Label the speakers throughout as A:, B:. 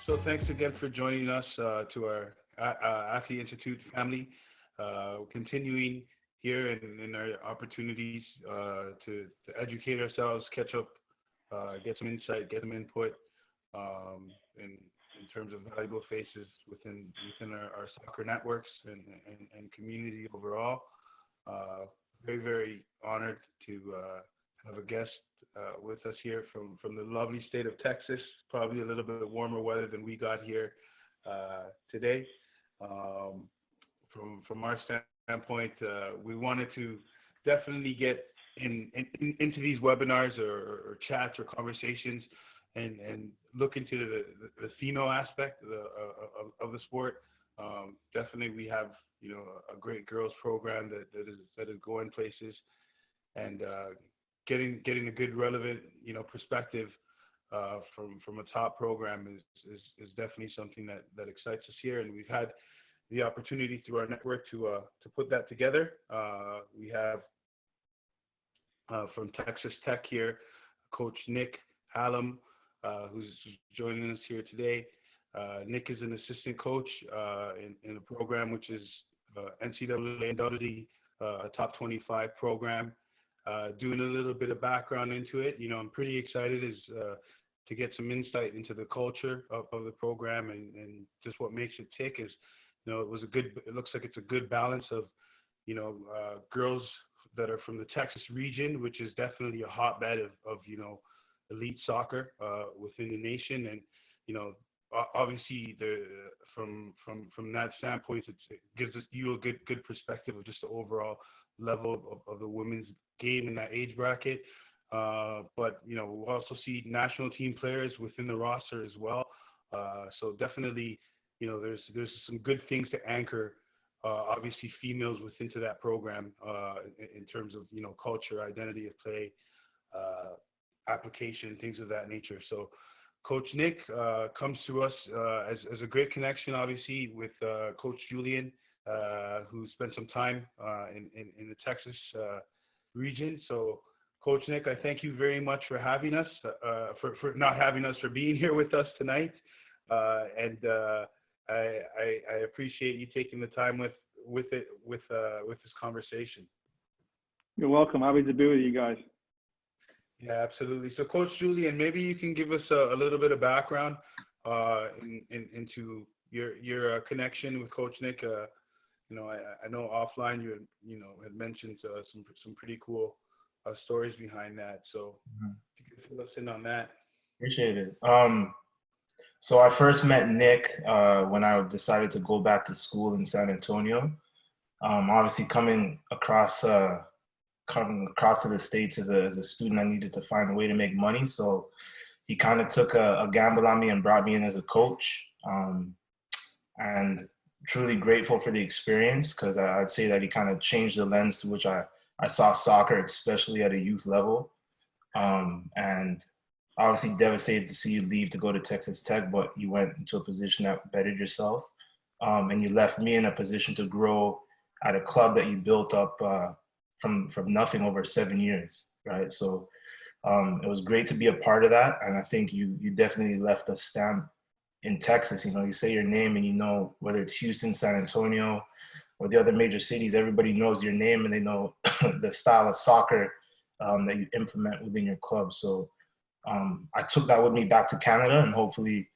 A: So thanks again for joining us to our Athlete Institute family. Continuing here in our opportunities to educate ourselves, catch up, get some insight, get some input in terms of valuable faces within our soccer networks and community overall. Very honored to have a guest with us here from the lovely state of Texas. Probably a little bit warmer weather than we got here today. From our standpoint, we wanted to definitely get into these webinars or chats or conversations and look into the female aspect of the sport. Definitely, we have a great girls program that is going places, and getting a good relevant perspective from a top program is definitely something that excites us here, and we've had the opportunity through our network to put that together. We have from Texas Tech here, Coach Nick Hallam, who's joining us here today. Nick is an assistant coach in a program which is NCAA, a top 25 program. Doing a little bit of background into it, I'm pretty excited to get some insight into the culture of the program and just what makes it tick. Is it looks like it's a good balance of girls that are from the Texas region, which is definitely a hotbed of elite soccer within the nation, and obviously from that standpoint, it gives you a good perspective of just the overall level of the women's game in that age bracket. But we'll also see national team players within the roster as well. So definitely, there's some good things to anchor obviously females within to that program in terms of culture, identity of play, application, things of that nature. So Coach Nick comes to us as a great connection, obviously, with Coach Julien, who spent some time in the Texas region. So Coach Nick, I thank you very much for having us, for not having us, for being here with us tonight. And I appreciate you taking the time with this conversation.
B: You're welcome. Happy to be with you guys.
A: Yeah, absolutely. So Coach Julien, maybe you can give us a little bit of background into your connection with Coach Nick. I know offline you had mentioned some pretty cool stories behind that. So if you could fill us in on that.
C: Appreciate it. So I first met Nick when I decided to go back to school in San Antonio. Obviously, coming across to the States as a student, I needed to find a way to make money. So he kind of took a gamble on me and brought me in as a coach. And truly grateful for the experience, because I'd say that he kind of changed the lens to which I saw soccer, especially at a youth level. And obviously devastated to see you leave to go to Texas Tech, but you went into a position that bettered yourself. And you left me in a position to grow at a club that you built up from nothing over 7 years, right? So it was great to be a part of that. And I think you definitely left a stamp in Texas. You say your name and whether it's Houston, San Antonio, or the other major cities, everybody knows your name and they know the style of soccer that you implement within your club. So I took that with me back to Canada, and hopefully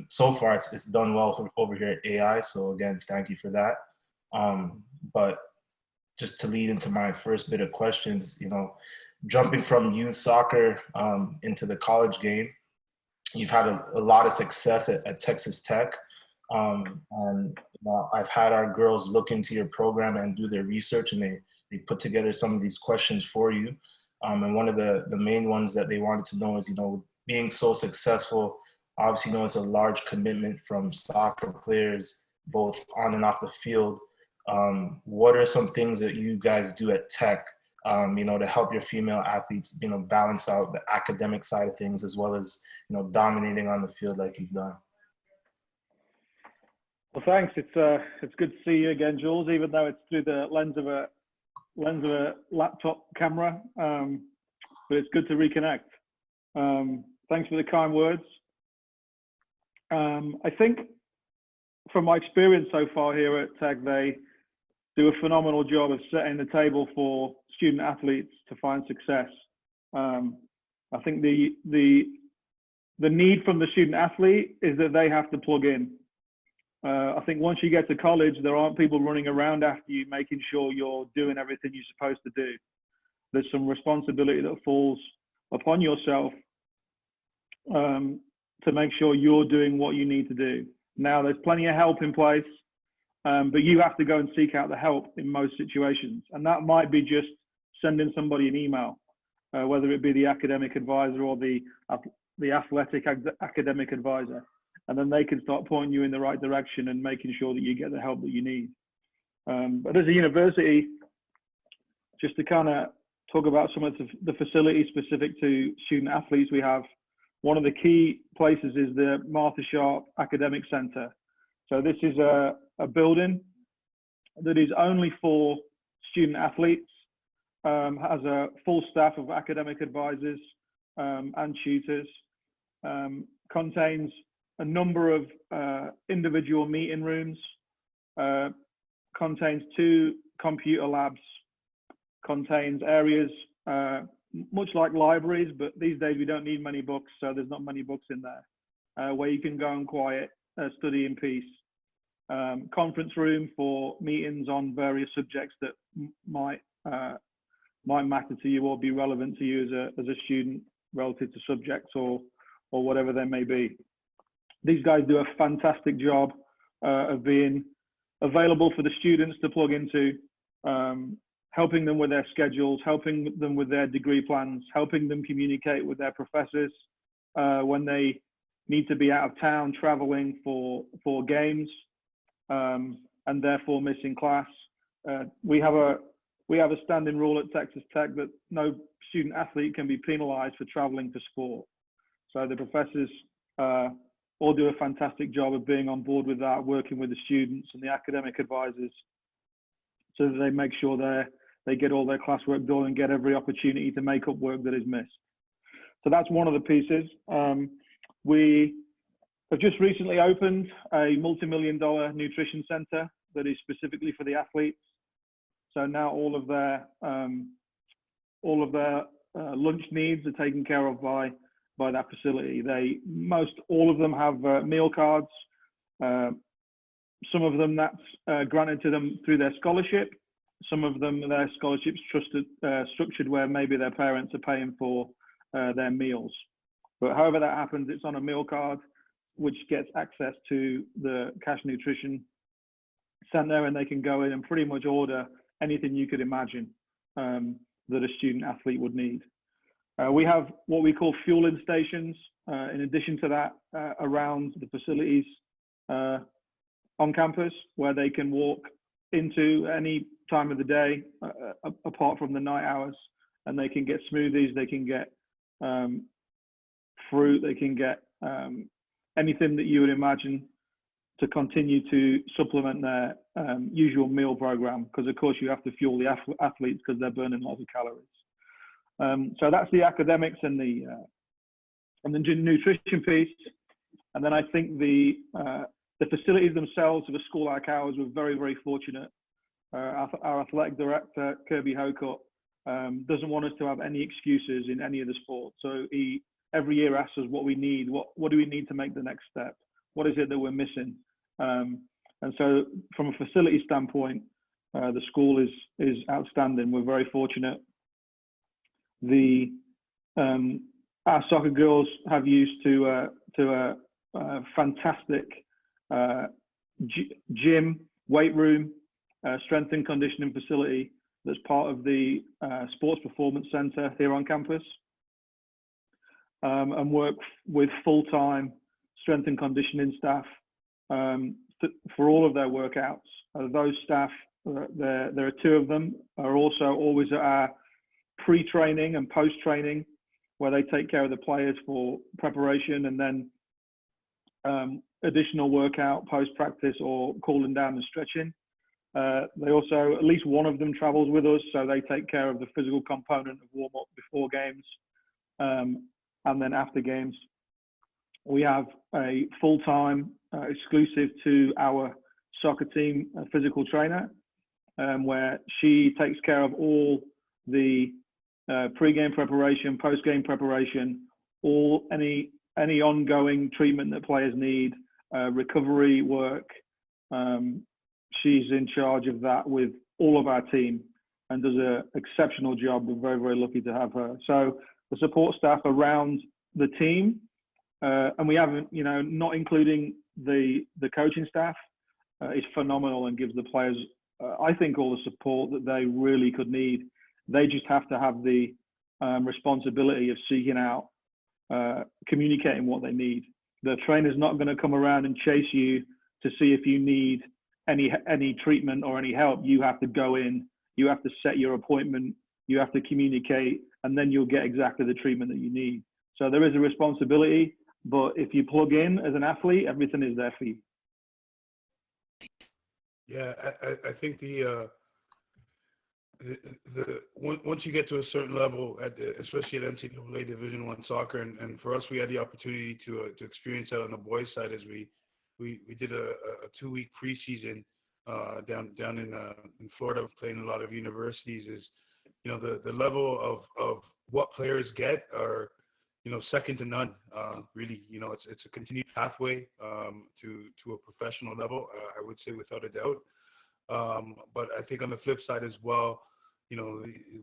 C: so far it's done well over here at AI. So again, thank you for that. But just to lead into my first bit of questions, jumping from youth soccer into the college game, you've had a lot of success at Texas Tech. And I've had our girls look into your program and do their research, and they put together some of these questions for you. And one of the main ones that they wanted to know is, being so successful, obviously, it's a large commitment from soccer players, both on and off the field. What are some things that you guys do at Tech, to help your female athletes, balance out the academic side of things as well as, dominating on the field like you've done?
B: Well, thanks. It's good to see you again, Jules, even though it's through the lens of a laptop camera. But it's good to reconnect. Thanks for the kind words. I think from my experience so far here at Tech, they do a phenomenal job of setting the table for student athletes to find success. I think the need from the student athlete is that they have to plug in. I think once you get to college, there aren't people running around after you, making sure you're doing everything you're supposed to do. There's some responsibility that falls upon yourself to make sure you're doing what you need to do. Now, there's plenty of help in place, but you have to go and seek out the help in most situations. And that might be just sending somebody an email, whether it be the academic advisor or the athletic academic advisor. And then they can start pointing you in the right direction and making sure that you get the help that you need. But as a university, just to kind of talk about some of the facilities specific to student athletes we have, one of the key places is the Martha Sharp Academic Center. So this is a building that is only for student athletes, has a full staff of academic advisors and tutors, contains a number of individual meeting rooms, contains 2 computer labs, contains areas much like libraries, but these days we don't need many books, so there's not many books in there, where you can go and quiet, study in peace. Conference room for meetings on various subjects that might matter to you or be relevant to you as a student relative to subjects or whatever they may be. These guys do a fantastic job of being available for the students to plug into, helping them with their schedules, helping them with their degree plans, helping them communicate with their professors when they need to be out of town traveling for games and therefore missing class. We have a standing rule at Texas Tech that no student athlete can be penalized for traveling for sport. So the professors all do a fantastic job of being on board with that, working with the students and the academic advisors so that they make sure they get all their classwork done and get every opportunity to make up work that is missed. So that's one of the pieces. We have just recently opened a multi-million-dollar nutrition center that is specifically for the athletes. So now all of their lunch needs are taken care of by that facility. All of them have meal cards. Some of them that's granted to them through their scholarship. Some of them, their scholarships structured where maybe their parents are paying for their meals. But however that happens, it's on a meal card, which gets access to the Cash Nutrition Center, and they can go in and pretty much order anything you could imagine that a student athlete would need. We have what we call fueling stations, in addition to that, around the facilities on campus, where they can walk into any time of the day, apart from the night hours, and they can get smoothies, they can get fruit, they can get anything that you would imagine to continue to supplement their usual meal program, because of course you have to fuel the athletes because they're burning lots of calories. So that's the academics and the nutrition piece. And then I think the facilities themselves of a school like ours were very, very fortunate. Our athletic director, Kirby Hocutt, doesn't want us to have any excuses in any of the sports. So he every year asks us what we need, what do we need to make the next step? What is it that we're missing? And so from a facility standpoint, the school is outstanding. We're very fortunate. Our soccer girls have used to a fantastic gym, weight room, strength and conditioning facility that's part of the Sports Performance Center here on campus, and work with full-time strength and conditioning staff for all of their workouts. Those staff, there are 2 of them, are also always at our pre-training and post-training, where they take care of the players for preparation and then additional workout post-practice or cooling down and stretching. They also, at least one of them travels with us, so they take care of the physical component of warm-up before games and then after games. We have a full-time, exclusive to our soccer team, physical trainer, where she takes care of all the pre-game preparation, post-game preparation, any ongoing treatment that players need, recovery work. She's in charge of that with all of our team and does an exceptional job. We're very, very lucky to have her. So the support staff around the team, and we haven't, not including the coaching staff, is phenomenal and gives the players, I think, all the support that they really could need. They just have to have the responsibility of seeking out, communicating what they need. The trainer's not going to come around and chase you to see if you need any treatment or any help. You have to go in, you have to set your appointment, you have to communicate, and then you'll get exactly the treatment that you need. So there is a responsibility, but if you plug in as an athlete, everything is there for you.
A: Yeah, I think once you get to a certain level, especially at NCAA Division I soccer, and for us, we had the opportunity to experience that on the boys' side as we did a 2-week preseason down in Florida, playing a lot of universities. Is the level of what players get are second to none. Really, it's a continued pathway to a professional level. I would say without a doubt. But I think on the flip side as well,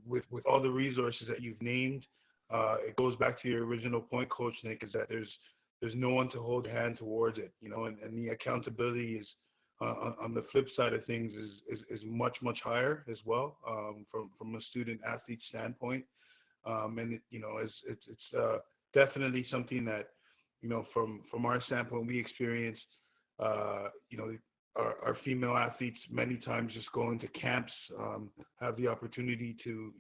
A: with all the resources that you've named, it goes back to your original point, Coach Nick, is that there's no one to hold hand towards it, and the accountability is on the flip side of things is much higher as well, from a student athlete standpoint, and it's definitely something that from our standpoint we experienced. Our female athletes many times just go into camps, have the opportunity to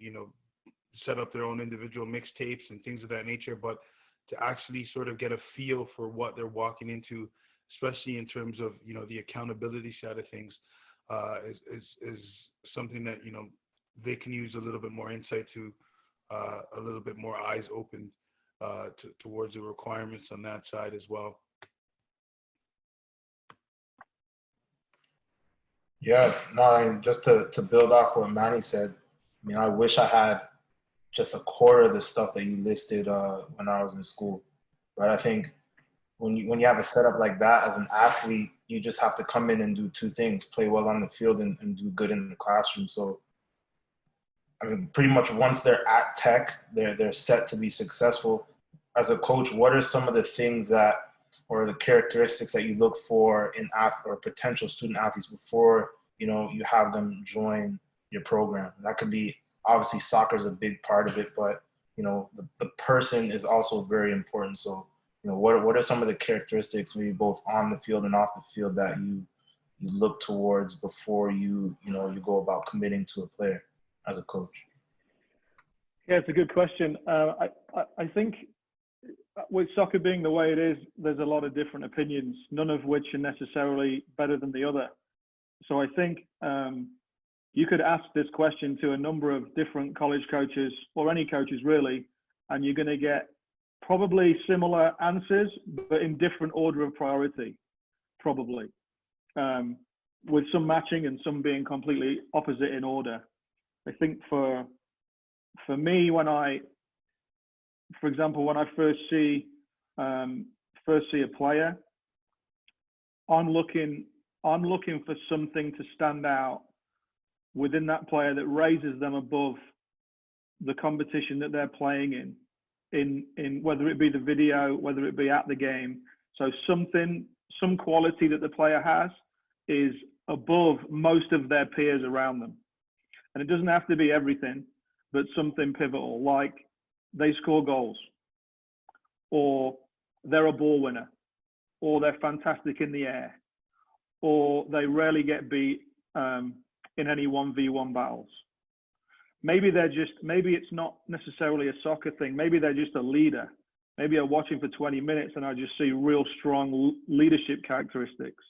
A: set up their own individual mixtapes and things of that nature, but to actually sort of get a feel for what they're walking into, especially in terms of the accountability side of things, is something that they can use a little bit more insight to, a little bit more eyes open towards the requirements on that side as well.
C: Yeah, no, I mean, just to build off what Manny said, I mean, I wish I had just a quarter of the stuff that you listed when I was in school. But I think when you have a setup like that as an athlete, you just have to come in and do two things: play well on the field and do good in the classroom. So, I mean, pretty much once they're at Tech, they're set to be successful. As a coach, what are some of the things or the characteristics that you look for in or potential student athletes before you have them join your program? That could be, obviously soccer is a big part of it, but the person is also very important. So what are some of the characteristics, maybe both on the field and off the field, that you look towards before you go about committing to a player as a coach?
B: Yeah, it's a good question. I think with soccer being the way it is, there's a lot of different opinions, none of which are necessarily better than the other. So I think you could ask this question to a number of different college coaches, or any coaches really, and you're going to get probably similar answers, but in different order of priority, probably, with some matching and some being completely opposite in order. I think for me, for example, when I first see a player, I'm looking for something to stand out within that player that raises them above the competition that they're playing in whether it be the video, whether it be at the game. So some quality that the player has is above most of their peers around them. And it doesn't have to be everything, but something pivotal, like they score goals, or they're a ball winner, or they're fantastic in the air, or they rarely get beat in any 1v1 battles. Maybe it's not necessarily a soccer thing. Maybe they're just a leader. Maybe I'm watching for 20 minutes and I just see real strong leadership characteristics.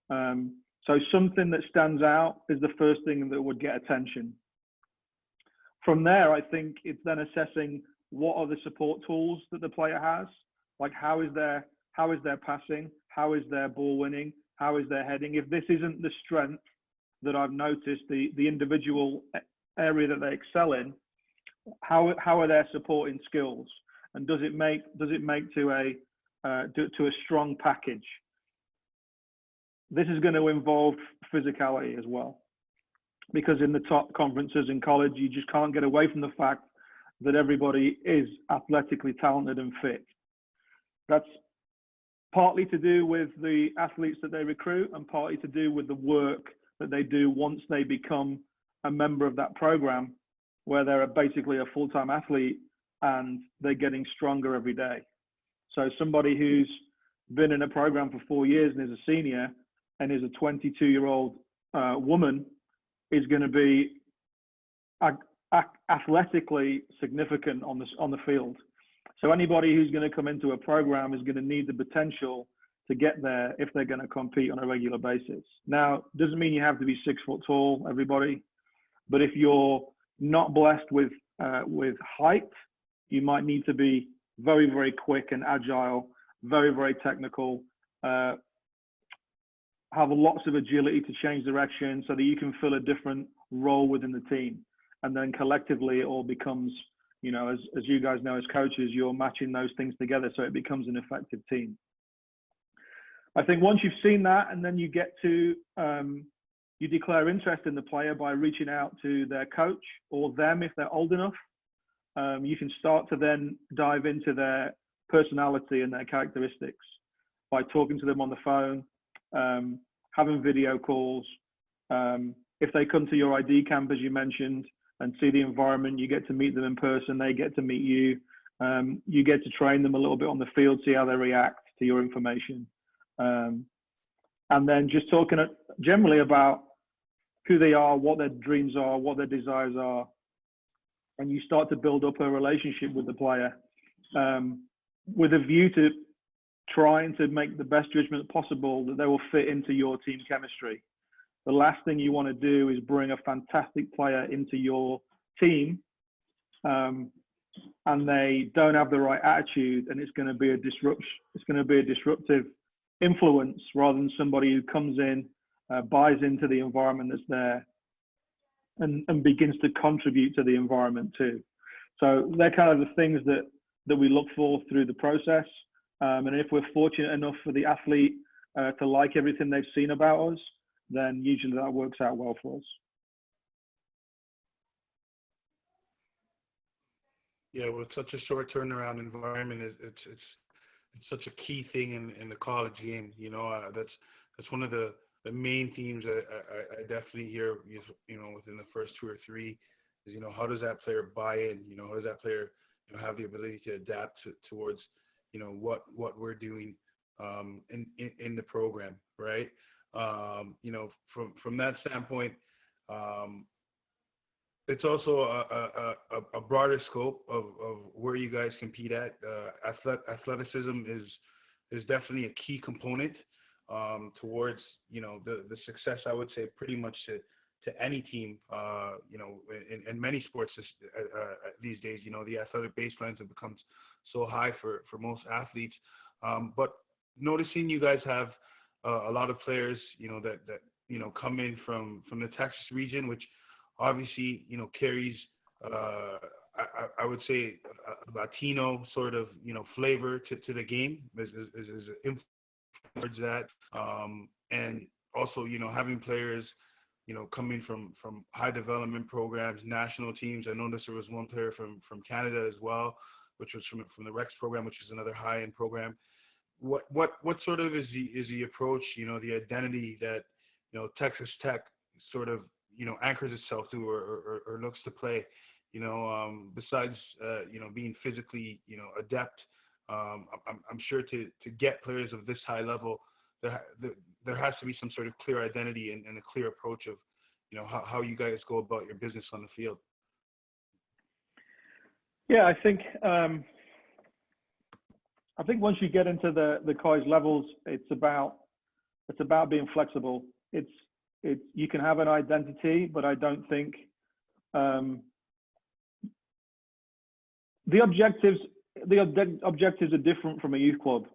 B: So something that stands out is the first thing that would get attention. From there, I think it's then assessing what are the support tools that the player has. Like, how is their how is their passing, how is their ball winning, how is their heading. If this isn't the strength that I've noticed, the individual area that they excel in, how are their supporting skills, and does it make to a strong package? This is going to involve physicality as well, because in the top conferences in college, you just can't get away from the fact that everybody is athletically talented and fit. That's partly to do with the athletes that they recruit, and partly to do with the work that they do once they become a member of that program, where they're basically a full-time athlete and they're getting stronger every day. So somebody who's been in a program for 4 years and is a senior and is a 22-year-old woman is going to be athletically significant on the field. So anybody who's going to come into a program is going to need the potential to get there if they're going to compete on a regular basis. Now, doesn't mean you have to be 6 foot tall, everybody, but if you're not blessed with height, you might need to be very, very quick and agile, very, very technical, have lots of agility to change direction so that you can fill a different role within the team. And then collectively, it all becomes, you know, as you guys know as coaches, you're matching those things together so it becomes an effective team. I think once you've seen that, and then you get to, you declare interest in the player by reaching out to their coach or them if they're old enough. You can start to then dive into their personality and their characteristics by talking to them on the phone, having video calls. If they come to your ID camp, as you mentioned, and see the environment, you get to meet them in person, they get to meet you. You get to train them a little bit on the field, see how they react to your information. And then just talking generally about who they are, what their dreams are, what their desires are. And you start to build up a relationship with the player with a view to trying to make the best judgment possible that they will fit into your team chemistry. The last thing you want to do is bring a fantastic player into your team and they don't have the right attitude, and it's going to be a disruption. It's going to be a disruptive influence rather than somebody who comes in, buys into the environment that's there, and begins to contribute to the environment too. So they're kind of the things that we look for through the process. And if we're fortunate enough for the athlete to like everything they've seen about us, then usually that works out well for us.
A: Yeah, with such a short turnaround environment, it's such a key thing in the college game. You know, that's one of the main themes I definitely hear, you know, within the first 2 or 3 is, you know, how does that player buy in? You know, how does that player, you know, have the ability to adapt towards, you know, what we're doing in the program, right? You know, from that standpoint, it's also a broader scope of where you guys compete at. Athleticism is definitely a key component towards, you know, the success, I would say, pretty much to any team, you know, in many sports these days. You know, the athletic baselines have become so high for most athletes. But noticing you guys have a lot of players, you know, that you know, come in from the Texas region, which obviously, you know, carries, I would say, a Latino sort of, you know, flavor to the game, is towards that, and also, you know, having players, you know, coming from high development programs, national teams. I noticed there was one player from Canada as well, which was from the Rex program, which is another high-end program. What sort of is the approach, you know, the identity that, you know, Texas Tech sort of, you know, anchors itself to or looks to play, you know, besides, you know, being physically, you know, adept. I'm sure to get players of this high level, there has to be some sort of clear identity and a clear approach of, you know, how you guys go about your business on the field.
B: Yeah, I think once you get into the college levels, it's about being flexible. You can have an identity, but I don't think the objectives are different from a youth club.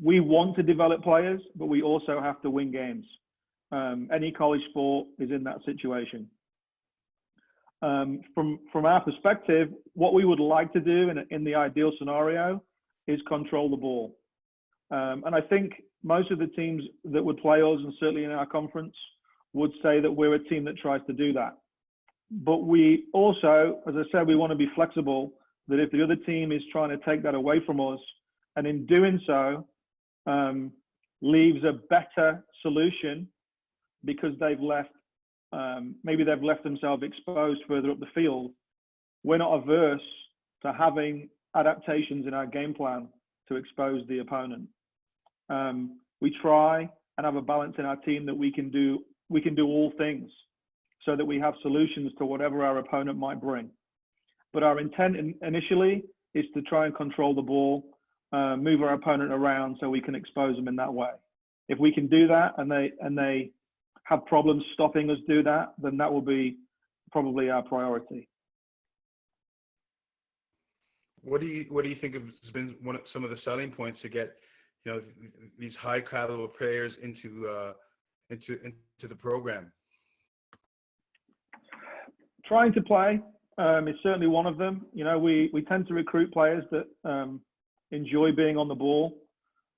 B: we want to develop players, but we also have to win games. Any college sport is in that situation. From our perspective, what we would like to do in the ideal scenario is control the ball. And I think most of the teams that would play us, and certainly in our conference, would say that we're a team that tries to do that. But we also, as I said, we want to be flexible, that if the other team is trying to take that away from us, and in doing so, leaves a better solution because they've left, maybe they've left themselves exposed further up the field, we're not averse to having adaptations in our game plan to expose the opponent. We try and have a balance in our team that we can do all things so that we have solutions to whatever our opponent might bring. But our intent initially is to try and control the ball, move our opponent around so we can expose them in that way. If we can do that and they have problems stopping us do that, then that will be probably our priority.
A: What do you think has been some of the selling points to get, you know, these high caliber players into the program?
B: Trying to play is certainly one of them. You know, we tend to recruit players that enjoy being on the ball.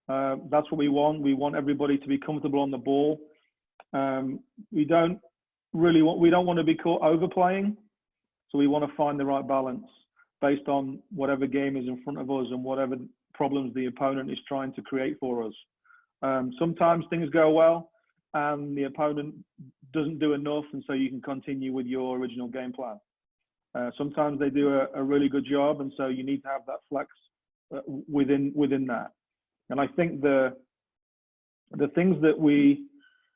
B: That's what we want. We want everybody to be comfortable on the ball. We don't want to be caught overplaying. So we want to find the right balance based on whatever game is in front of us and whatever problems the opponent is trying to create for us. Sometimes things go well and the opponent doesn't do enough, and so you can continue with your original game plan. Sometimes they do a really good job, and so you need to have that flex within that. And I think the things that we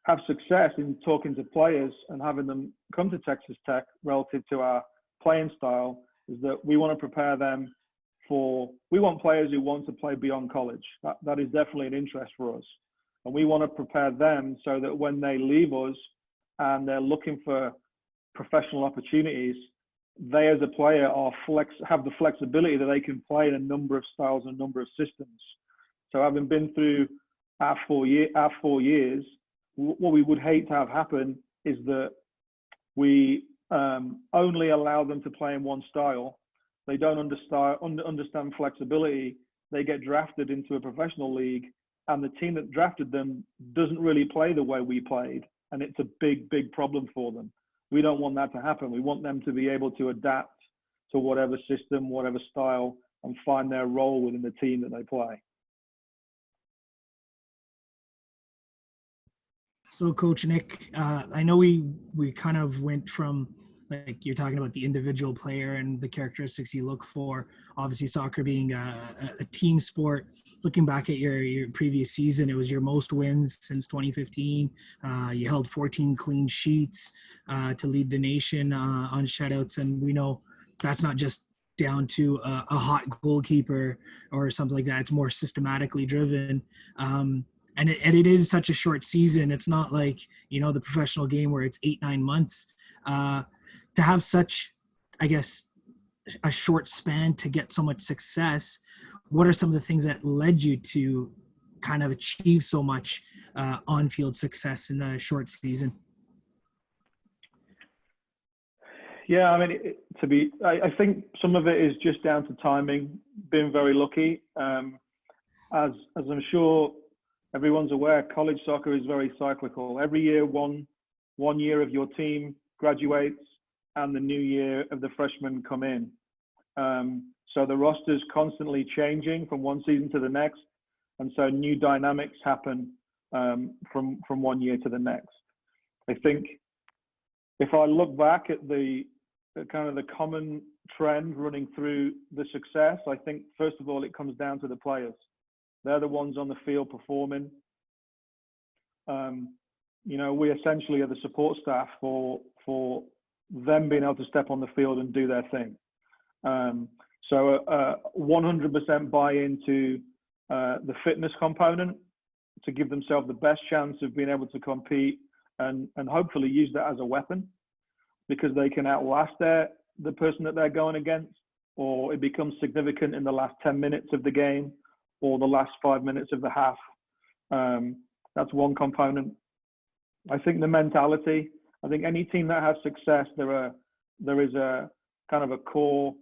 B: have success in talking to players and having them come to Texas Tech relative to our playing style is that we want to prepare them we want players who want to play beyond college. That is definitely an interest for us. And we want to prepare them so that when they leave us and they're looking for professional opportunities, they as a player have the flexibility that they can play in a number of styles and a number of systems. So having been through our 4 years, what we would hate to have happen is that we only allow them to play in one style. They don't understand flexibility. They get drafted into a professional league, and the team that drafted them doesn't really play the way we played. And it's a big, big problem for them. We don't want that to happen. We want them to be able to adapt to whatever system, whatever style, and find their role within the team that they play.
D: So Coach Nick, I know we kind of went from, like, you're talking about the individual player and the characteristics you look for, obviously soccer being a team sport. Looking back at your previous season, it was your most wins since 2015. You held 14 clean sheets to lead the nation on shutouts. And we know that's not just down to a hot goalkeeper or something like that. It's more systematically driven. And it is such a short season. It's not like, you know, the professional game where it's 8-9 months. To have such, I guess, a short span to get so much success, what are some of the things that led you to kind of achieve so much on-field success in a short season?
B: Yeah, I mean, I think some of it is just down to timing, being very lucky. As I'm sure everyone's aware, college soccer is very cyclical. Every year, one year of your team graduates, and the new year of the freshmen come in. So the roster's constantly changing from one season to the next, and so new dynamics happen from one year to the next. I think if I look back at the kind of the common trend running through the success, I think first of all it comes down to the players. They're the ones on the field performing. You know, we essentially are the support staff for them being able to step on the field and do their thing. So 100% buy into the fitness component to give themselves the best chance of being able to compete and hopefully use that as a weapon, because they can outlast the person that they're going against, or it becomes significant in the last 10 minutes of the game, or the last 5 minutes of the half. That's one component. I think the mentality. I think any team that has success, there is a kind of a core.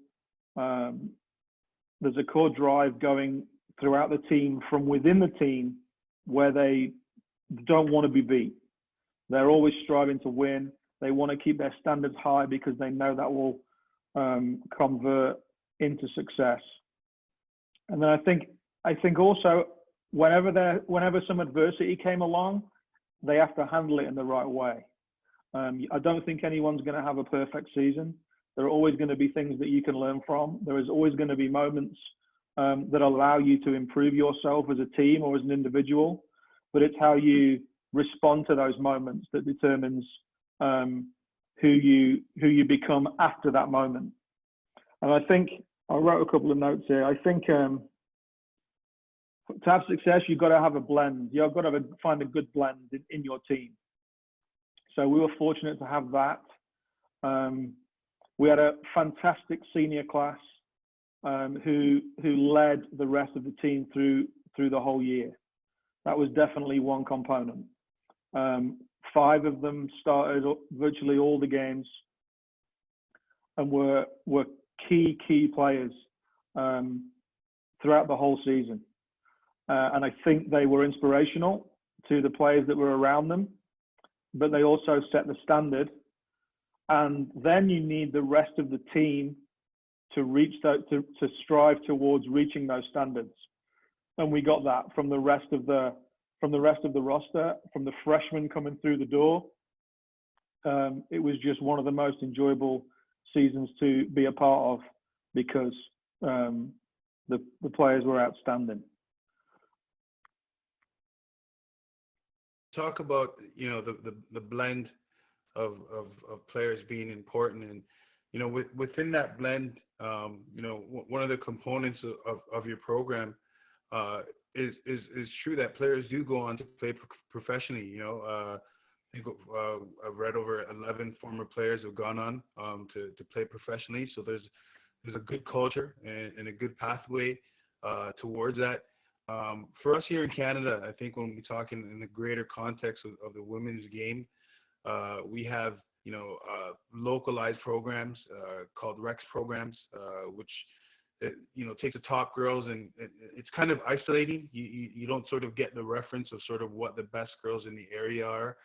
B: There's a core drive going throughout the team from within the team where they don't want to be beat. They're always striving to win. They want to keep their standards high because they know that will convert into success. And then I think also whenever some adversity came along, they have to handle it in the right way. I don't think anyone's going to have a perfect season. There are always going to be things that you can learn from. There is always going to be moments that allow you to improve yourself as a team or as an individual. But it's how you respond to those moments that determines who you become after that moment. And I think I wrote a couple of notes here. I think to have success, you've got to have a blend. You've got to find a good blend in your team. So we were fortunate to have that. We had a fantastic senior class who led the rest of the team through the whole year. That was definitely one component. 5 of them started virtually all the games and were key players throughout the whole season. And I think they were inspirational to the players that were around them, but they also set the standard. And then you need the rest of the team to reach that, to strive towards reaching those standards. And we got that from the rest of the roster, from the freshmen coming through the door. It was just one of the most enjoyable seasons to be a part of because the players were outstanding.
A: Talk about the blend of players being important, and within that blend, one of the components of your program is true that players do go on to play professionally. I think I've read over 11 former players have gone on to play professionally. So there's a good culture and a good pathway towards that. For us here in Canada, I think when we talk in the greater context of the women's game, we have localized programs called Rex programs, which takes the top girls, and it's kind of isolating. You don't sort of get the reference of sort of what the best girls in the area are,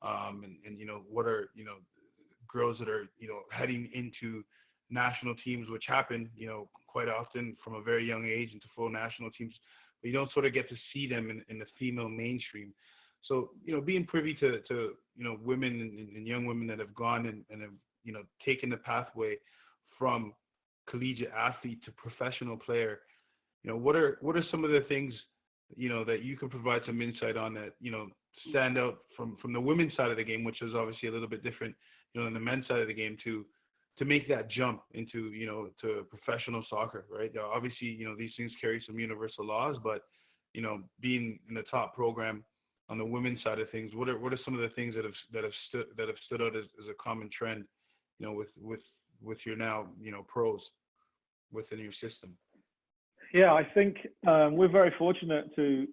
A: and what are girls that are heading into national teams, which happen quite often from a very young age into full national teams. But you don't sort of get to see them in the female mainstream. So being privy to women and young women that have gone and have taken the pathway from collegiate athlete to professional player, what are some of the things that you can provide some insight on that stand out from the women's side of the game, which is obviously a little bit different than the men's side of the game, to make that jump into to professional soccer, right? Obviously these things carry some universal laws, but being in the top program on the women's side of things, what are some of the things that have stood out as a common trend with your now pros within your system?
B: Yeah, I think we're very fortunate to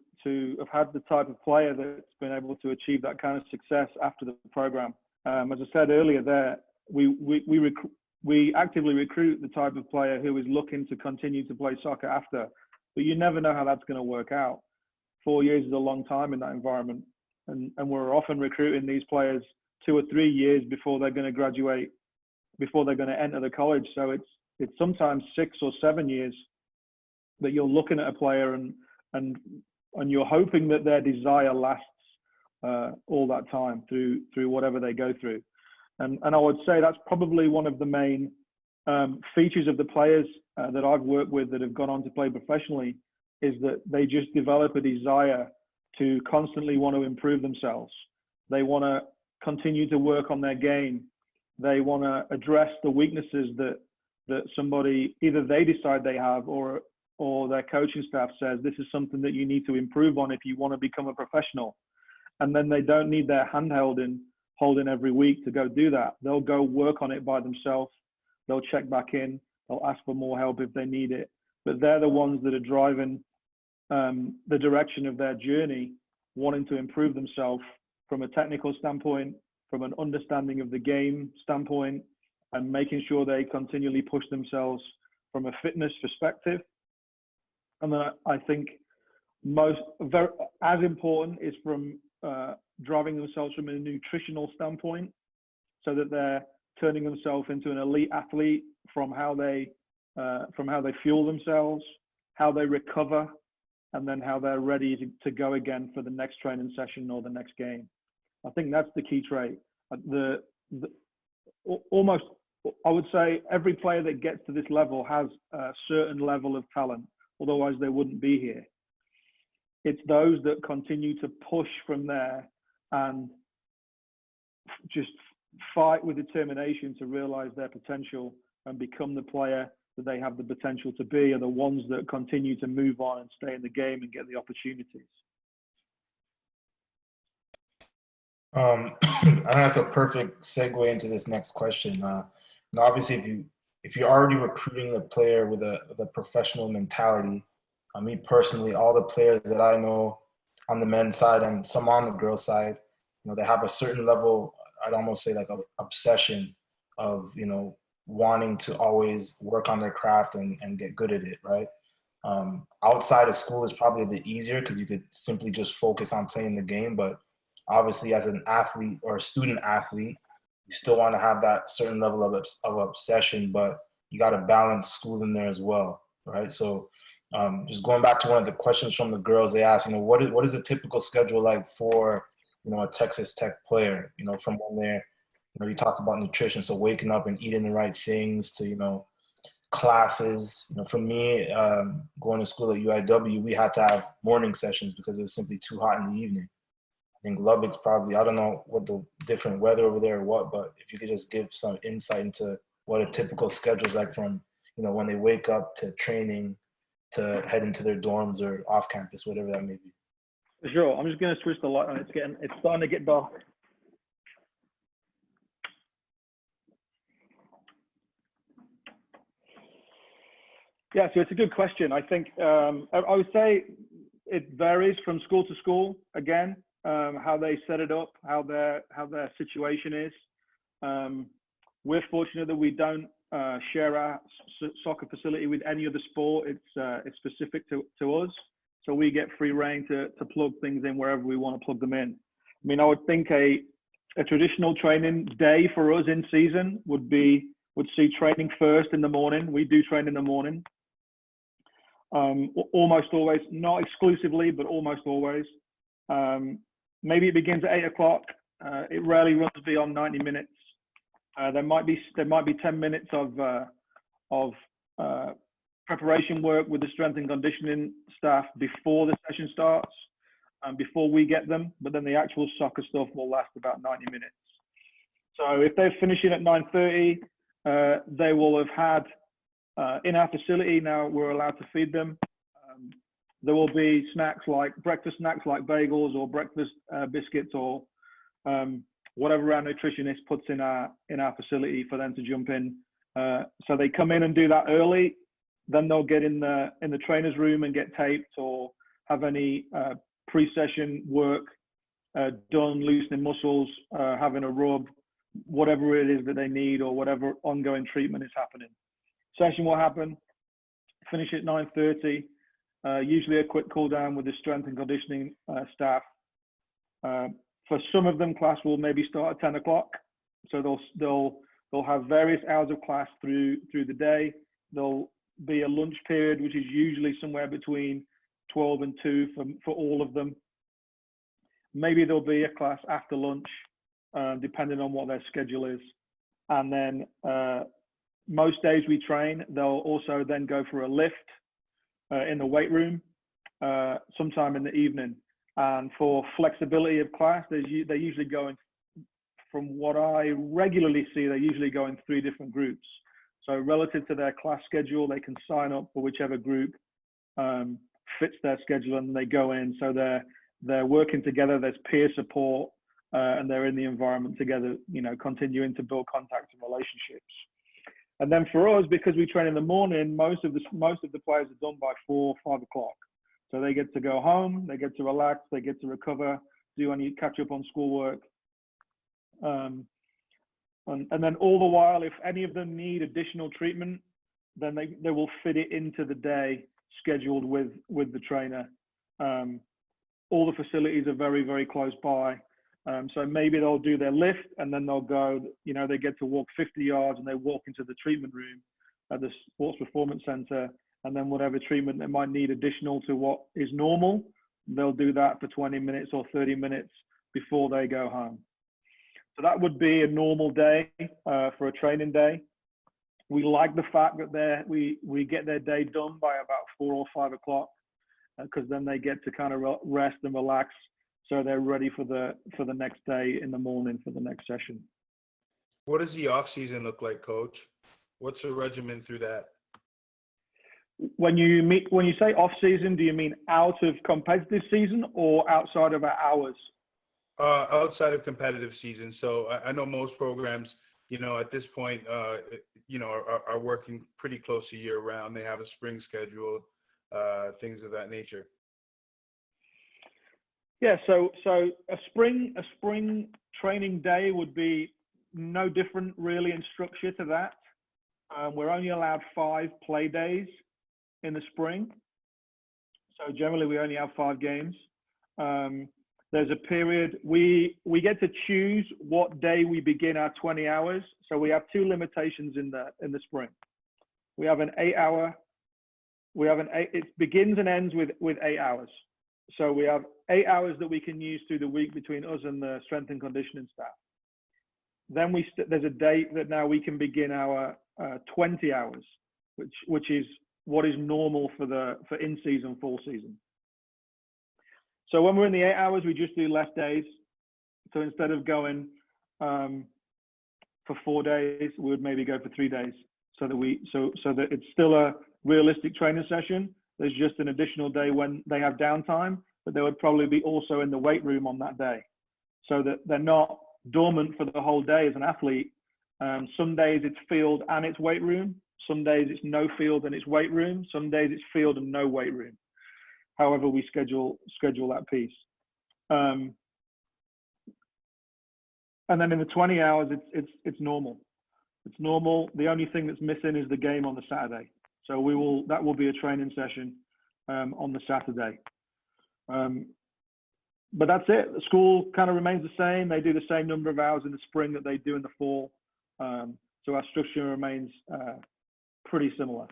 B: have had the type of player that's been able to achieve that kind of success after the program. As I said earlier, there we actively recruit the type of player who is looking to continue to play soccer after, but you never know how that's going to work out. 4 years is a long time in that environment, and we're often recruiting these players 2 or 3 years before they're going to graduate, before they're going to enter the college. So it's sometimes 6 or 7 years that you're looking at a player and you're hoping that their desire lasts all that time through whatever they go through. And I would say that's probably one of the main features of the players that I've worked with that have gone on to play professionally, is that they just develop a desire to constantly want to improve themselves. They want to continue to work on their game. They want to address the weaknesses that somebody, either they decide they have or their coaching staff says, this is something that you need to improve on if you want to become a professional. And then they don't need their hand holding every week to go do that. They'll go work on it by themselves. They'll check back in. They'll ask for more help if they need it. But they're the ones that are driving the direction of their journey, wanting to improve themselves from a technical standpoint, from an understanding of the game standpoint, and making sure they continually push themselves from a fitness perspective. And then I think as important is from driving themselves from a nutritional standpoint, so that they're turning themselves into an elite athlete from how they fuel themselves, how they recover, and then how they're ready to go again for the next training session or the next game. I think that's the key trait. Almost, I would say every player that gets to this level has a certain level of talent, otherwise they wouldn't be here. It's those that continue to push from there and just fight with determination to realize their potential and become the player that they have the potential to be, are the ones that continue to move on and stay in the game and get the opportunities.
C: And that's a perfect segue into this next question. Obviously, if you're already recruiting a player with a professional mentality, me personally, all the players that I know on the men's side and some on the girls' side, they have a certain level, I'd almost say like an obsession of, wanting to always work on their craft and get good at it, right? Outside of school is probably a bit easier because you could simply just focus on playing the game. But obviously as an athlete or a student athlete, you still want to have that certain level of obsession, but you got to balance school in there as well, right? So just going back to one of the questions from the girls, they asked, what is a typical schedule like for, a Texas Tech player, from when they're, you talked about nutrition, so waking up and eating the right things to, classes. For me, going to school at UIW, we had to have morning sessions because it was simply too hot in the evening. I think Lubbock's probably, I don't know what the different weather over there or what, but if you could just give some insight into what a typical schedule is like from, when they wake up to training to head into their dorms or off campus, whatever that may be.
B: Sure. I'm just going to switch the light on. It's starting to get dark. Yeah, so it's a good question. I think I would say it varies from school to school. Again, how they set it up, how their situation is. We're fortunate that we don't share our soccer facility with any other sport. It's specific to us, so we get free reign to plug things in wherever we want to plug them in. I mean, I would think a traditional training day for us in season would see training first in the morning. We do train in the morning. Almost always, not exclusively, but almost always. Maybe it begins at 8 o'clock. It rarely runs beyond 90 minutes. There might be 10 minutes of preparation work with the strength and conditioning staff before the session starts, before we get them. But then the actual soccer stuff will last about 90 minutes. So if they're finishing at 9:30, they will have had in our facility. Now we're allowed to feed them. There will be breakfast snacks like bagels or breakfast biscuits or whatever our nutritionist puts in our facility for them to jump in. So they come in and do that early. Then they'll get in the trainer's room and get taped or have any pre-session work done, loosening muscles, having a rub, whatever it is that they need or whatever ongoing treatment is happening. Session will happen, finish at 9:30. Usually a quick cool down with the strength and conditioning staff. For some of them, class will maybe start at 10 o'clock. So they'll have various hours of class through the day. There'll be a lunch period, which is usually somewhere between 12 and 2 for all of them. Maybe there'll be a class after lunch, depending on what their schedule is. And then most days we train, they'll also then go for a lift in the weight room sometime in the evening. And for flexibility of class, they usually go in, from what I regularly see, they usually go in 3 different groups. So relative to their class schedule, they can sign up for whichever group fits their schedule and they go in. So they're working together, there's peer support, and they're in the environment together, continuing to build contacts and relationships. And then for us, because we train in the morning, most of the players are done by 4 or 5 o'clock. So they get to go home, they get to relax, they get to recover, do any catch up on schoolwork. And then all the while, if any of them need additional treatment, then they will fit it into the day scheduled with the trainer. All the facilities are very, very close by. So maybe they'll do their lift and then they'll go, they get to walk 50 yards and they walk into the treatment room at the Sports Performance Center. And then whatever treatment they might need additional to what is normal, they'll do that for 20 minutes or 30 minutes before they go home. So that would be a normal day for a training day. We like the fact that we get their day done by about 4 or 5 o'clock, because then they get to kind of rest and relax, so they're ready for the next day in the morning for the next session.
A: What does the off season look like, Coach? What's the regimen through that?
B: When you say off season, do you mean out of competitive season or outside of our hours?
A: Outside of competitive season. So I know most programs, at this point, are working pretty close to year round. They have a spring schedule, things of that nature.
B: Yeah. So a spring training day would be no different really in structure to that. We're only allowed 5 play days in the spring. So generally we only have 5 games. There's a period, we get to choose what day we begin our 20 hours. So we have 2 limitations in the spring. We have an 8-hour, it begins and ends with 8 hours. So we have 8 hours that we can use through the week between us and the strength and conditioning staff. Then there's a date that now we can begin our 20 hours, which is what is normal for in-season, full season. So when we're in the 8 hours, we just do less days. So instead of going for 4 days, we would maybe go for 3 days, so that it's still a realistic training session. There's just an additional day when they have downtime, but they would probably be also in the weight room on that day, so that they're not dormant for the whole day as an athlete. Some days it's field and it's weight room. Some days it's no field and it's weight room. Some days it's field and no weight room. However we schedule that piece. And then in the 20 hours, it's normal. It's normal. The only thing that's missing is the game on the Saturday. So that will be a training session on the Saturday. But that's it. The school kind of remains the same. They do the same number of hours in the spring that they do in the fall. So our structure remains pretty similar.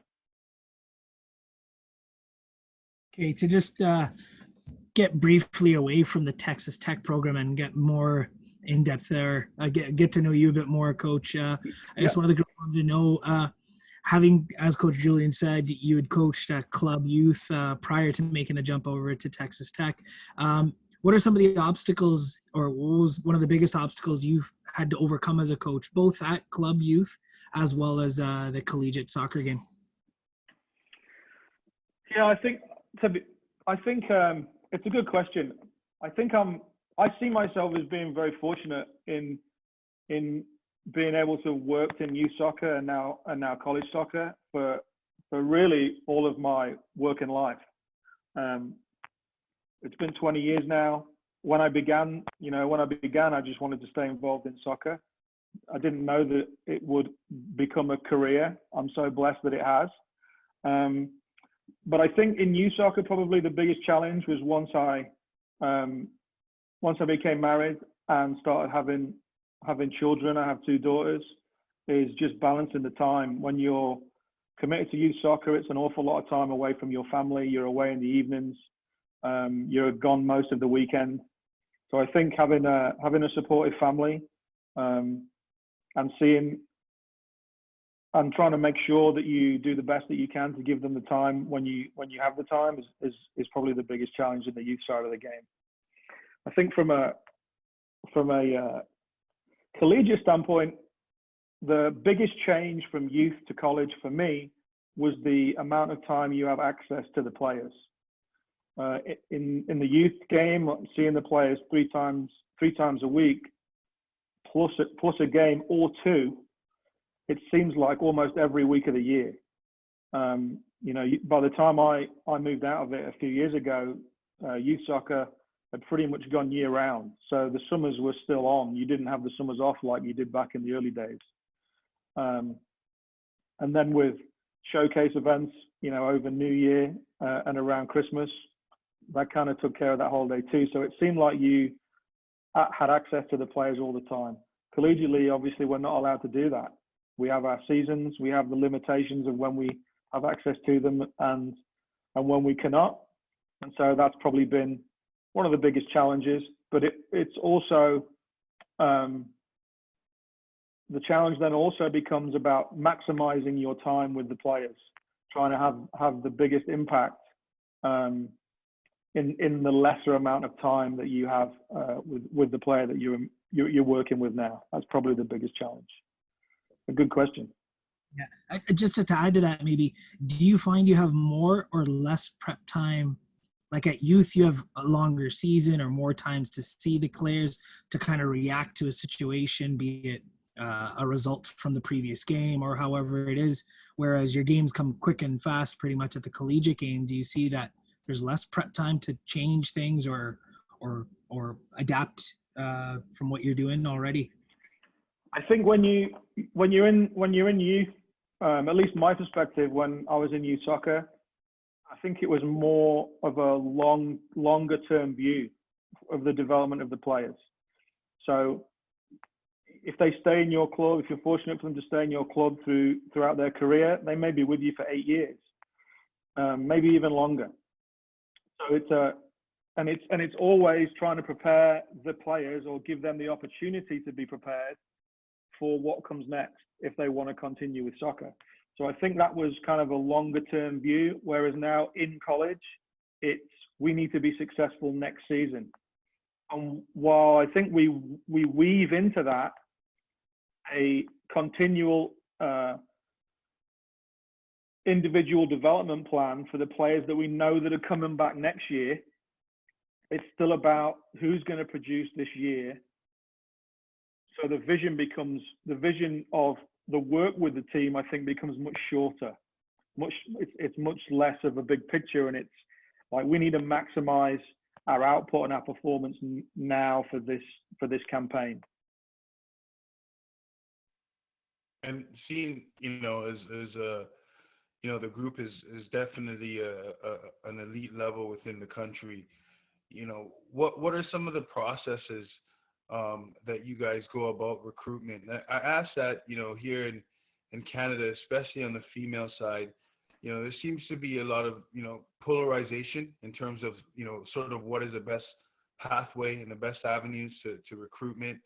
D: Okay, to just get briefly away from the Texas Tech program and get more in depth there, get to know you a bit more, Coach. I just wanted to know, having, as Coach Julien said, you had coached club youth prior to making the jump over to Texas Tech. What are some of the obstacles, or what was one of the biggest obstacles you had to overcome as a coach, both at club youth as well as the collegiate soccer game?
B: Yeah, I think it's a good question. I think I see myself as being very fortunate in being able to work in youth soccer and now college soccer for really all of my working life. It's been 20 years now. When I began, I just wanted to stay involved in soccer. I didn't know that it would become a career. I'm so blessed that it has. But I think in youth soccer, probably the biggest challenge was once I became married and started having children. I have 2 daughters. Is just balancing the time. When you're committed to youth soccer, it's an awful lot of time away from your family. You're away in the evenings. You're gone most of the weekend. So I think having a supportive family and trying to make sure that you do the best that you can to give them the time when you have the time is probably the biggest challenge in the youth side of the game. I think from a collegiate standpoint, the biggest change from youth to college for me was the amount of time you have access to the players. In the youth game, seeing the players three times a week, plus a game or 2, it seems like almost every week of the year. By the time I moved out of it a few years ago, youth soccer had pretty much gone year round. So the summers were still on. You didn't have the summers off like you did back in the early days. And then with showcase events, over New Year and around Christmas, that kind of took care of that holiday too. So it seemed like you had access to the players all the time. Collegiately, obviously, we're not allowed to do that. We have our seasons, we have the limitations of when we have access to them and when we cannot. And so that's probably been one of the biggest challenges. But it's also, the challenge then also becomes about maximizing your time with the players, trying to have the biggest impact in the lesser amount of time that you have with the player that you're working with now. That's probably the biggest challenge. A good question.
D: Yeah, just to add to that, maybe, do you find you have more or less prep time? Like at youth, you have a longer season or more times to see the players, to kind of react to a situation, be it a result from the previous game or however it is, whereas your games come quick and fast pretty much at the collegiate game. Do you see that there's less prep time to change things or adapt from what you're doing already?
B: I think when you're in youth, at least my perspective, when I was in youth soccer, I think it was more of a longer term view of the development of the players. So if they stay in your club, if you're fortunate for them to stay in your club throughout their career, they may be with you for 8 years, maybe even longer. So it's always trying to prepare the players or give them the opportunity to be prepared for what comes next if they want to continue with soccer. So I think that was kind of a longer term view, whereas now in college, we need to be successful next season. And while I think we weave into that a continual individual development plan for the players that we know that are coming back next year, it's still about who's going to produce this year. So the vision of the work with the team, I think, becomes much shorter. It's much less of a big picture, and it's like we need to maximize our output and our performance now for this campaign.
A: And seeing, as the group is definitely an elite level within the country. What are some of the processes that you guys go about recruitment? I asked that, here in Canada, especially on the female side, there seems to be a lot of, polarization in terms of, sort of what is the best pathway and the best avenues to recruitment.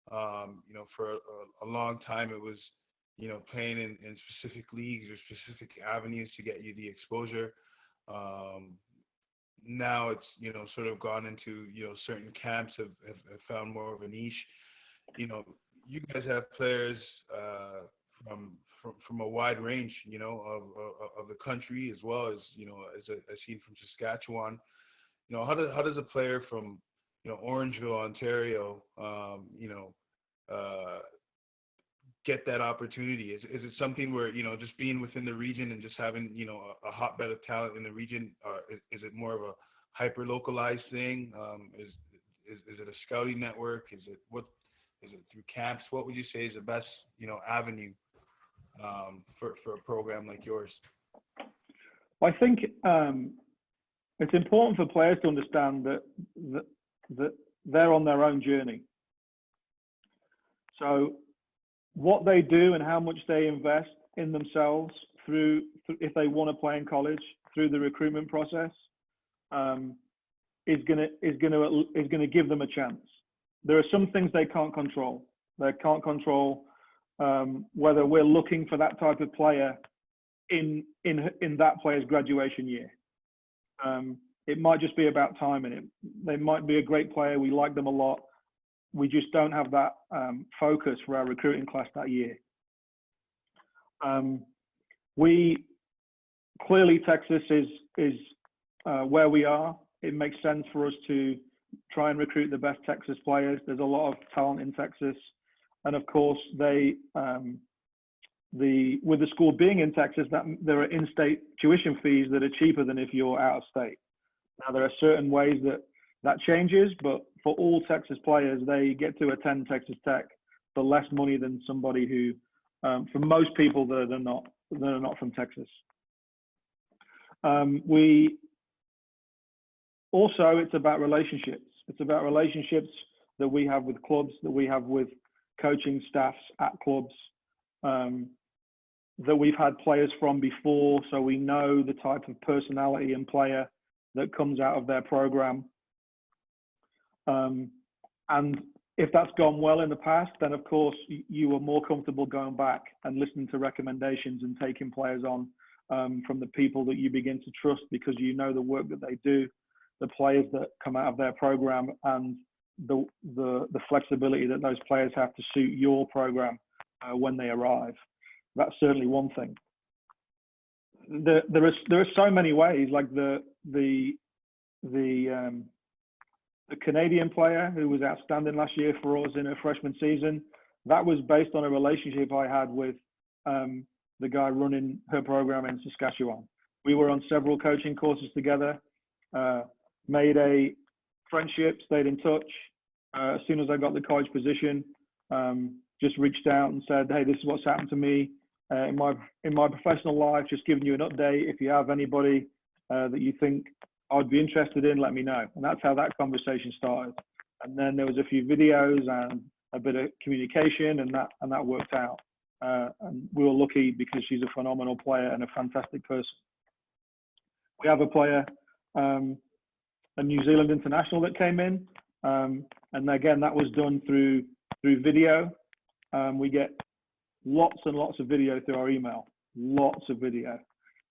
A: For a long time, it was, playing in specific leagues or specific avenues to get you the exposure. Now it's, sort of gone into, certain camps have found more of a niche. You guys have players from a wide range, of the country, as well as, as seen from Saskatchewan. How does a player from, Orangeville, Ontario, get that opportunity? Is it something where, just being within the region and just having, a hotbed of talent in the region, or is it more of a hyper localized thing? Is it a scouting network? Is it through camps? What would you say is the best, avenue for a program like yours?
B: I think it's important for players to understand that they're on their own journey. So what they do and how much they invest in themselves through if they want to play in college, through the recruitment process, is going to give them a chance. There are some things they can't control. They can't control whether we're looking for that type of player in that player's graduation year. It might just be about timing it. They might be a great player. We like them a lot. We just don't have that focus for our recruiting class that year. Clearly Texas is where we are. It makes sense for us to try and recruit the best Texas players. There's a lot of talent in Texas, and of course they with the school being in Texas, that there are in-state tuition fees that are cheaper than if you're out of state. Now, there are certain ways that changes, but for all Texas players, they get to attend Texas Tech for less money than somebody who, for most people, that are not from Texas. It's about relationships. It's about relationships that we have with clubs, that we have with coaching staffs at clubs, that we've had players from before, so we know the type of personality and player that comes out of their program. And if that's gone well in the past, then of course you are more comfortable going back and listening to recommendations and taking players on from the people that you begin to trust, because you know the work that they do, the players that come out of their program, and the flexibility that those players have to suit your program when they arrive. That's certainly one thing. There are so many ways, like the Canadian player who was outstanding last year for us in her freshman season. That was based on a relationship I had with the guy running her program in Saskatchewan. We were on several coaching courses together, made a friendship, stayed in touch. As soon as I got the college position, just reached out and said, hey, this is what's happened to me in my professional life, just giving you an update. If you have anybody that you think I'd be interested in, let me know. And that's how that conversation started. And then there was a few videos and a bit of communication, and that worked out. And we were lucky because she's a phenomenal player and a fantastic person. We have a player, a New Zealand international that came in, and again that was done through video. We get lots and lots of video through our email, lots of video.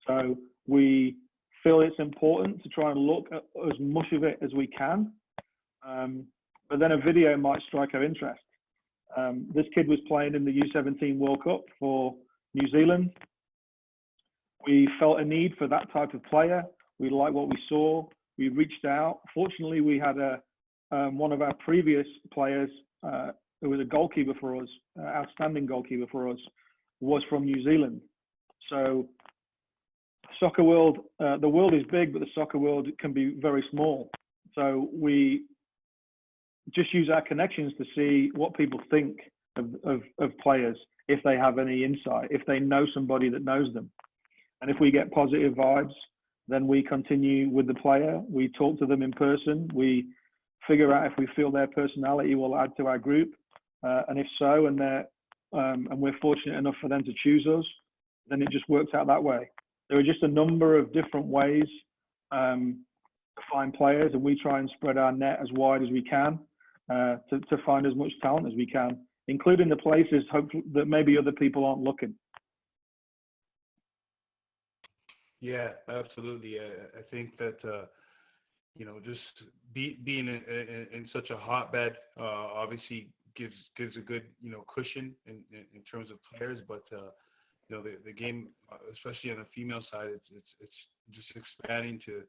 B: So we feel it's important to try and look at as much of it as we can, but then a video might strike our interest. This kid was playing in the U17 World Cup for New Zealand. We felt a need for that type of player. We liked what we saw. We reached out. Fortunately, we had one of our previous players who was a goalkeeper for us, outstanding goalkeeper for us, was from New Zealand. So soccer world, the world is big, but the soccer world can be very small. So we just use our connections to see what people think of players, if they have any insight, if they know somebody that knows them. And if we get positive vibes, then we continue with the player. We talk to them in person. We figure out if we feel their personality will add to our group. And if so, and we're fortunate enough for them to choose us, then it just works out that way. There are just a number of different ways to find players, and we try and spread our net as wide as we can to find as much talent as we can, including the places hopefully that maybe other people aren't looking.
A: Yeah, absolutely. I think that just being in such a hotbed obviously gives a good cushion in terms of players, but the game, especially on the female side, it's just expanding to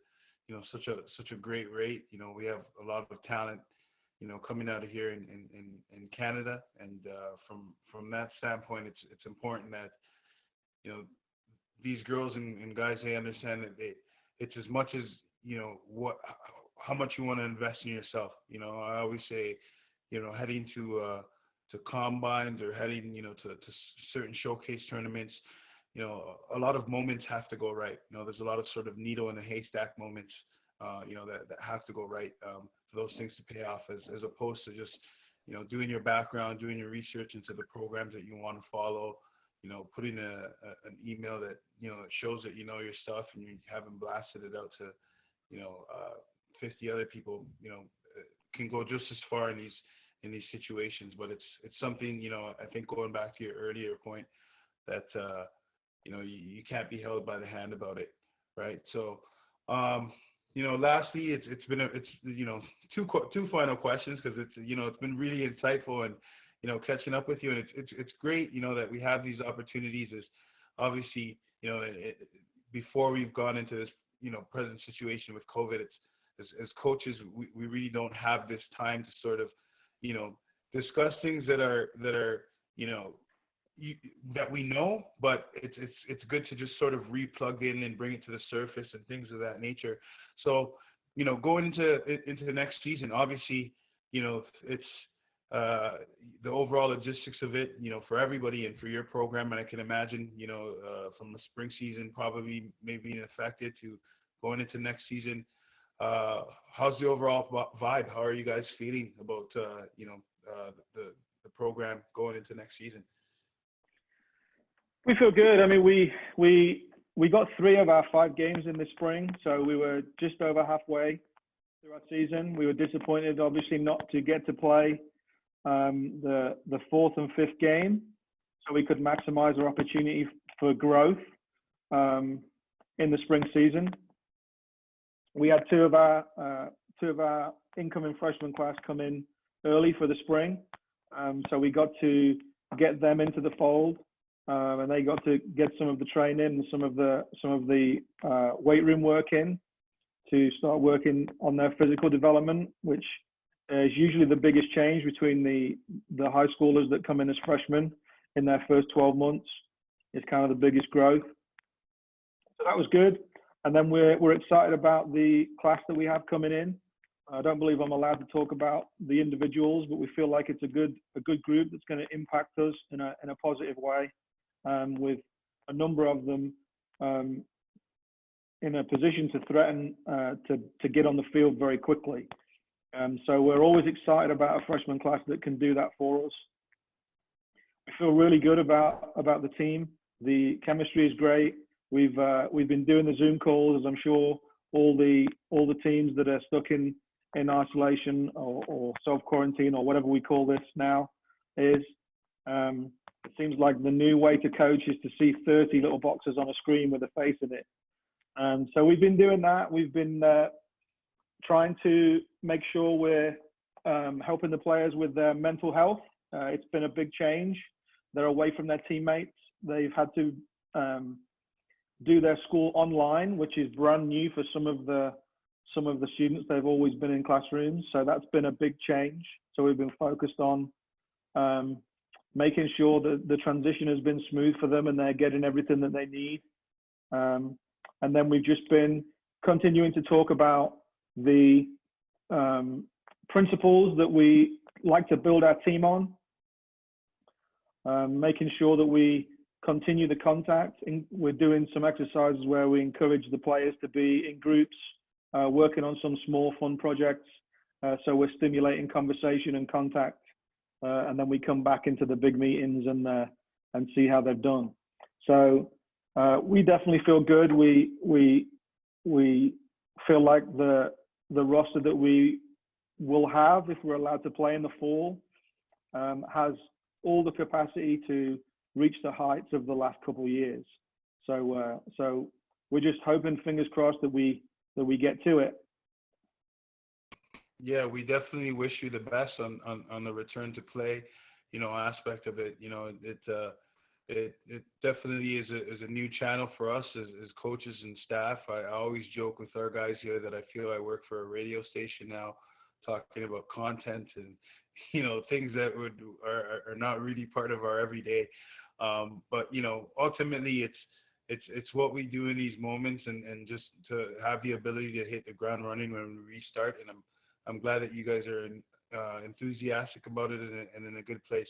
A: such a great rate. We have a lot of talent coming out of here in Canada, and from that standpoint, it's important that these girls and guys, they understand that it's as much as how much you want to invest in yourself. I always say heading to combines or heading to certain showcase tournaments, a lot of moments have to go right. There's a lot of sort of needle in a haystack moments that have to go right for those things to pay off, as opposed to just doing your background, doing your research into the programs that you want to follow, putting an email that shows that your stuff and you haven't blasted it out to 50 other people. Can go just as far in these situations, but it's something, I think, going back to your earlier point, that you can't be held by the hand about it, right? So lastly, it's two final questions, because it's been really insightful, and catching up with you, and it's great that we have these opportunities. As obviously before we've gone into this present situation with COVID, as coaches, we really don't have this time to sort of discuss things that are that we know, but it's good to just sort of re-plug in and bring it to the surface and things of that nature. So, going into the next season, obviously, it's the overall logistics of it, for everybody and for your program. And I can imagine, from the spring season probably maybe being affected to going into next season. How's the overall vibe? How are you guys feeling about, the program going into next season?
B: We feel good. I mean, we got 3 of our 5 games in the spring, so we were just over halfway through our season. We were disappointed, obviously, not to get to play the 4th and 5th game, so we could maximize our opportunity for growth in the spring season. We had two of our incoming freshman class come in early for the spring, so we got to get them into the fold. And they got to get some of the training and some of the weight room work in to start working on their physical development, which is usually the biggest change between the high schoolers that come in as freshmen in their first 12 months. It's kind of the biggest growth. So that was good. And then we're excited about the class that we have coming in. I don't believe I'm allowed to talk about the individuals, but we feel like it's a good group that's going to impact us in a positive way. With a number of them in a position to threaten to get on the field very quickly. So we're always excited about a freshman class that can do that for us. We feel really good about the team. The chemistry is great. We've been doing the Zoom calls, as I'm sure all the teams that are stuck in isolation or self-quarantine or whatever we call this now is. It seems like the new way to coach is to see 30 little boxes on a screen with a face in it. And so we've been doing that. We've been trying to make sure we're helping the players with their mental health. It's been a big change. They're away from their teammates. They've had to do their school online, which is brand new for some of the students. They've always been in classrooms. So that's been a big change. So we've been focused on making sure that the transition has been smooth for them and they're getting everything that they need. And then we've just been continuing to talk about the principles that we like to build our team on, making sure that we continue the contact. We're doing some exercises where we encourage the players to be in groups, working on some small fun projects. So we're stimulating conversation and contact. And then we come back into the big meetings and see how they've done. So we definitely feel good. We feel like the roster that we will have, if we're allowed to play in the fall, has all the capacity to reach the heights of the last couple of years. So we're just hoping, fingers crossed, that we get to it.
A: Yeah, we definitely wish you the best on the return to play, aspect of it. It definitely is a new channel for us as coaches and staff. I always joke with our guys here that I feel I work for a radio station now, talking about content and things that are not really part of our everyday. But ultimately it's what we do in these moments, and just to have the ability to hit the ground running when we restart. And I'm glad that you guys are enthusiastic about it and in a good place.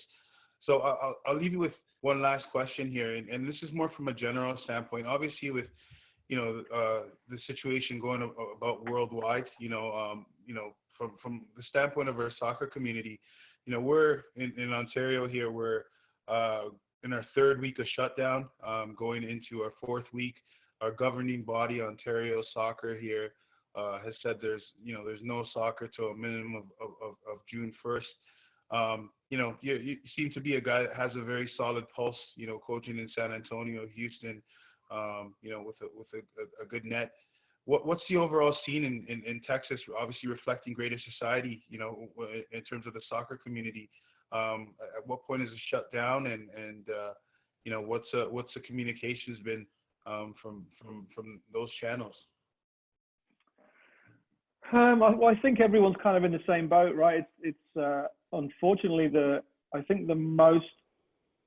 A: So I'll leave you with one last question here, and this is more from a general standpoint. Obviously, with the situation going about worldwide, from the standpoint of our soccer community, we're in Ontario here. We're in our 3rd week of shutdown, going into our 4th week. Our governing body, Ontario Soccer here, has said there's no soccer till a minimum of June 1st. You seem to be a guy that has a very solid pulse, coaching in San Antonio, Houston, with a good net. What's the overall scene in Texas, obviously reflecting greater society, in terms of the soccer community? At what point is it shut down, and what's the communications been from those channels?
B: Well, I think everyone's kind of in the same boat, right? It's unfortunately I think the most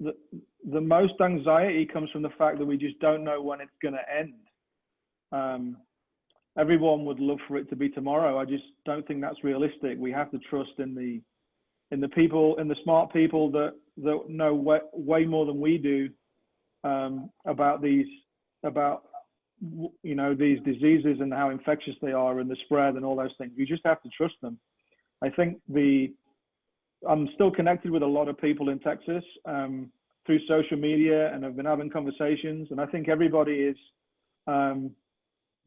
B: the most anxiety comes from the fact that we just don't know when it's going to end. Everyone would love for it to be tomorrow. I just don't think that's realistic. We have to trust in the people, in the smart people that know way more than we do about these diseases and how infectious they are and the spread and all those things. You just have to trust them. I think I'm still connected with a lot of people in Texas through social media, and I've been having conversations, and I think everybody is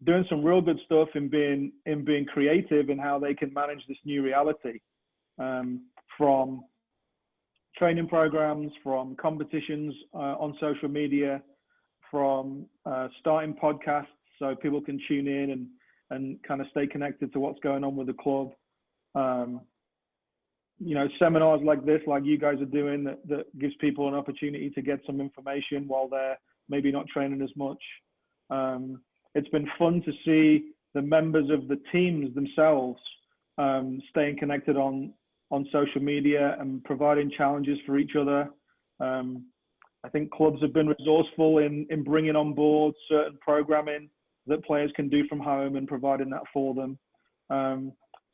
B: doing some real good stuff in being creative in how they can manage this new reality, from training programs, from competitions on social media, from starting podcasts so people can tune in and kind of stay connected to what's going on with the club. Seminars like this, like you guys are doing, that gives people an opportunity to get some information while they're maybe not training as much. It's been fun to see the members of the teams themselves staying connected on social media and providing challenges for each other. I think clubs have been resourceful in bringing on board certain programming that players can do from home and providing that for them.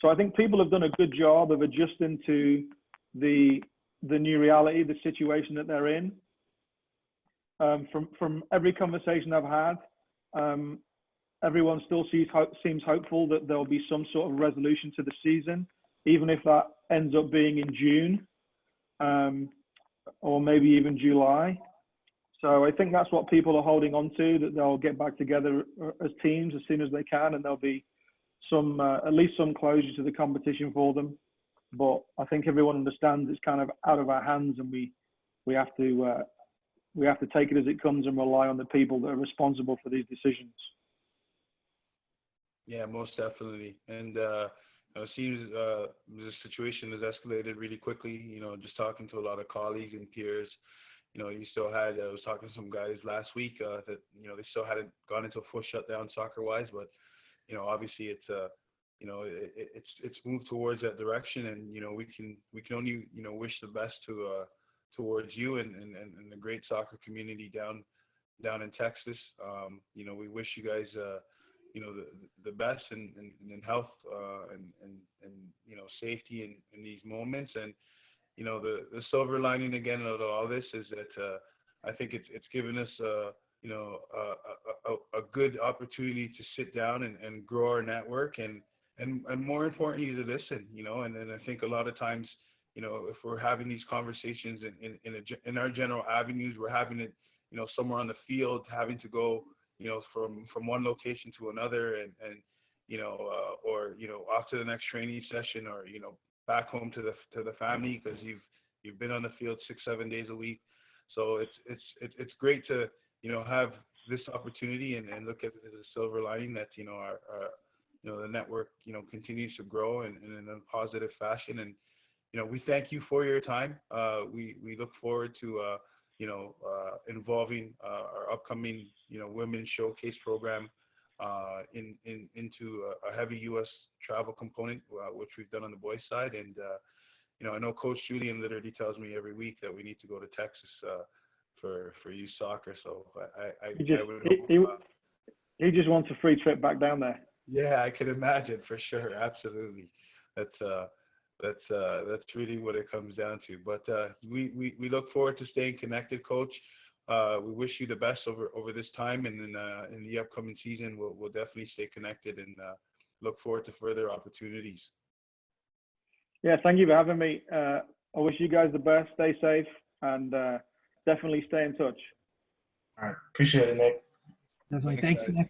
B: So I think people have done a good job of adjusting to the new reality, the situation that they're in. From every conversation I've had, everyone still seems hopeful that there'll be some sort of resolution to the season, even if that ends up being in June, or maybe even July. So I think that's what people are holding on to, that they'll get back together as teams as soon as they can, and there'll be at least some closure to the competition for them. But I think everyone understands it's kind of out of our hands, and we have to take it as it comes and rely on the people that are responsible for these decisions.
A: Yeah, most definitely. And it seems the situation has escalated really quickly. Just talking to a lot of colleagues and peers. I was talking to some guys last week that they still hadn't gone into a full shutdown soccer-wise, but obviously it's moved towards that direction, and we can only wish the best towards you and the great soccer community down in Texas. We wish you guys the best in health and safety in these moments. And the silver lining again of all this is that I think it's given us a good opportunity to sit down and grow our network and more importantly to listen, and then I think a lot of times, if we're having these conversations in our general avenues, we're having it, somewhere on the field, having to go, from one location to another and or off to the next training session, or back home to the family because you've been on the field 6-7 days a week. So it's great to have this opportunity and look at it as a silver lining that our the network continues to grow and in a positive fashion. And we thank you for your time. We look forward to involving our upcoming women's showcase program into a heavy U.S. travel component, which we've done on the boys' side. And I know Coach Julien literally tells me every week that we need to go to Texas for youth soccer. So
B: he just wants a free trip back down there.
A: Yeah, I can imagine, for sure. Absolutely. That's really what it comes down to. But we look forward to staying connected, Coach. We wish you the best over this time, and then in the upcoming season, we'll definitely stay connected and look forward to further opportunities.
B: Yeah, thank you for having me. I wish you guys the best. Stay safe, and definitely stay in touch.
C: All right, appreciate it, Nick.
D: Definitely. Thanks, Nick.